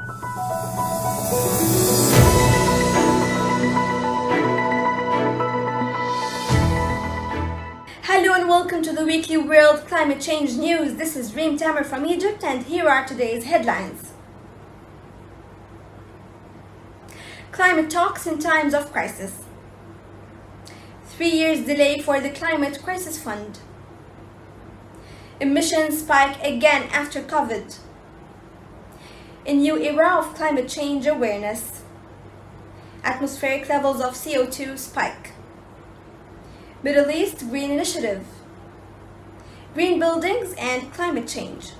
Hello and welcome to the weekly World Climate Change News. This is Reem Tamer from Egypt and here are today's headlines. Climate talks in times of crisis. 3 years delay for the Climate Crisis Fund. Emissions spike again after COVID. A new era of climate change awareness. Atmospheric levels of CO2 spike. Middle East Green Initiative. Green buildings and climate change.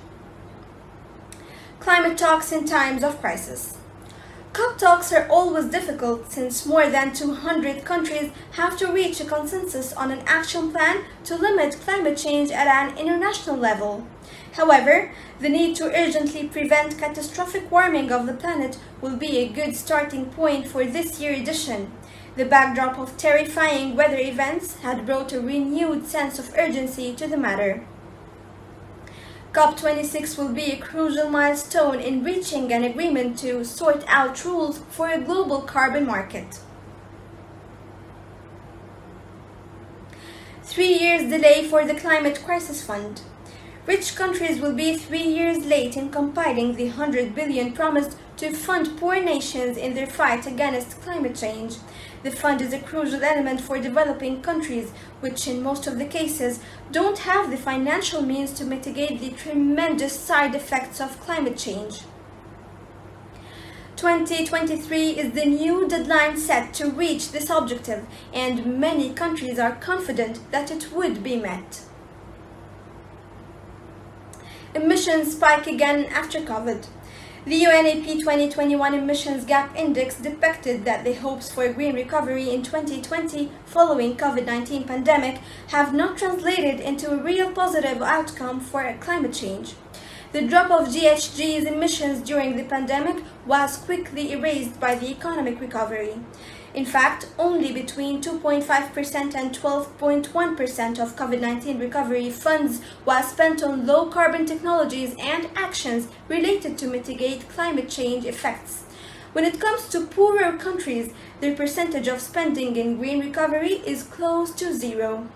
Climate talks in times of crisis. COP talks are always difficult since more than 200 countries have to reach a consensus on an action plan to limit climate change at an international level. However, the need to urgently prevent catastrophic warming of the planet will be a good starting point for this year's edition. The backdrop of terrifying weather events had brought a renewed sense of urgency to the matter. COP26 will be a crucial milestone in reaching an agreement to sort out rules for a global carbon market. 3 years delay for the Climate Crisis Fund. Rich countries will be 3 years late in compiling the $100 billion promised to fund poor nations in their fight against climate change. The fund is a crucial element for developing countries, which in most of the cases don't have the financial means to mitigate the tremendous side effects of climate change. 2023 is the new deadline set to reach this objective, and many countries are confident that it would be met. Emissions spike again after COVID. The UNEP 2021 Emissions Gap Index depicted that the hopes for a green recovery in 2020 following COVID-19 pandemic have not translated into a real positive outcome for climate change. The drop of GHG's emissions during the pandemic was quickly erased by the economic recovery. In fact, only between 2.5% and 12.1% of COVID-19 recovery funds was spent on low-carbon technologies and actions related to mitigate climate change effects. When it comes to poorer countries, their percentage of spending in green recovery is close to zero.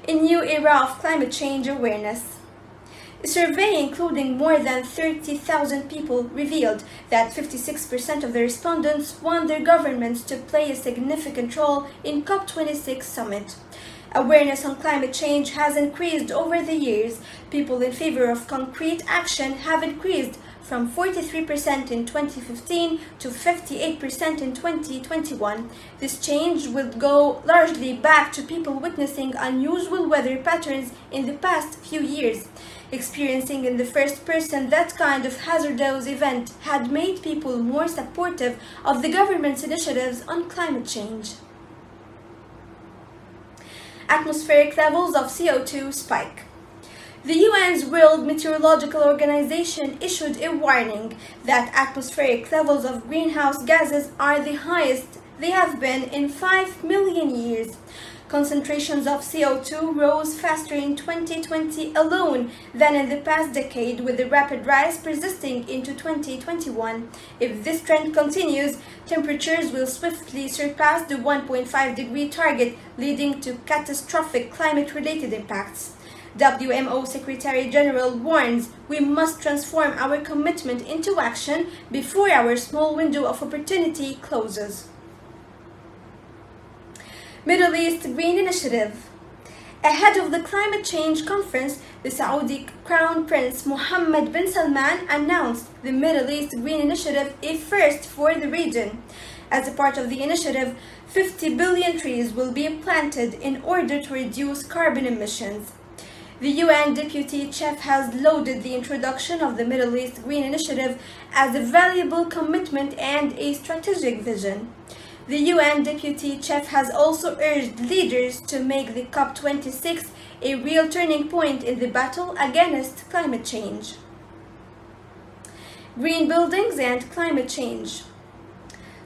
A new era of climate change awareness. A survey including more than 30,000 people revealed that 56% of the respondents want their governments to play a significant role in COP26 summit. Awareness on climate change has increased over the years. People in favor of concrete action have increased from 43% in 2015 to 58% in 2021. This change will go largely back to people witnessing unusual weather patterns in the past few years. Experiencing in the first person that kind of hazardous event had made people more supportive of the government's initiatives on climate change. Atmospheric levels of CO2 spike. The UN's World Meteorological Organization issued a warning that atmospheric levels of greenhouse gases are the highest they have been in 5 million years. Concentrations of CO2 rose faster in 2020 alone than in the past decade, with the rapid rise persisting into 2021. If this trend continues, temperatures will swiftly surpass the 1.5-degree target, leading to catastrophic climate-related impacts. WMO Secretary General warns we must transform our commitment into action before our small window of opportunity closes. Middle East Green Initiative. Ahead of the climate change conference, the Saudi Crown Prince Mohammed bin Salman announced the Middle East Green Initiative, a first for the region. As a part of the initiative, 50 billion trees will be planted in order to reduce carbon emissions. The UN Deputy Chief has lauded the introduction of the Middle East Green Initiative as a valuable commitment and a strategic vision. The UN Deputy Chief has also urged leaders to make the COP26 a real turning point in the battle against climate change. Green buildings and climate change.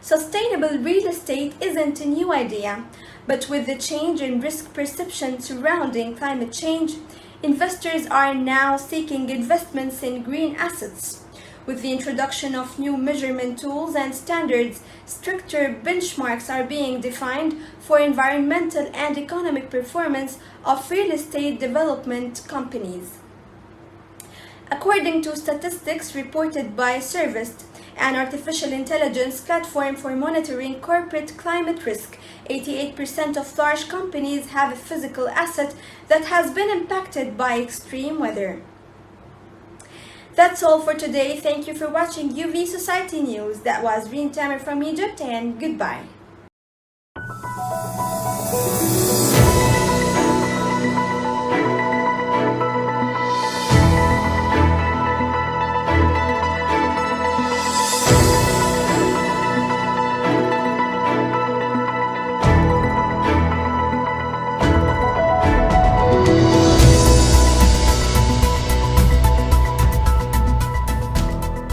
Sustainable real estate isn't a new idea, but with the change in risk perception surrounding climate change, investors are now seeking investments in green assets. With the introduction of new measurement tools and standards, stricter benchmarks are being defined for environmental and economic performance of real estate development companies. According to statistics reported by Servist, an artificial intelligence platform for monitoring corporate climate risk, 88% of large companies have a physical asset that has been impacted by extreme weather. That's all for today. Thank you for watching UV Society News. That was Reen Tamer from Egypt, and goodbye.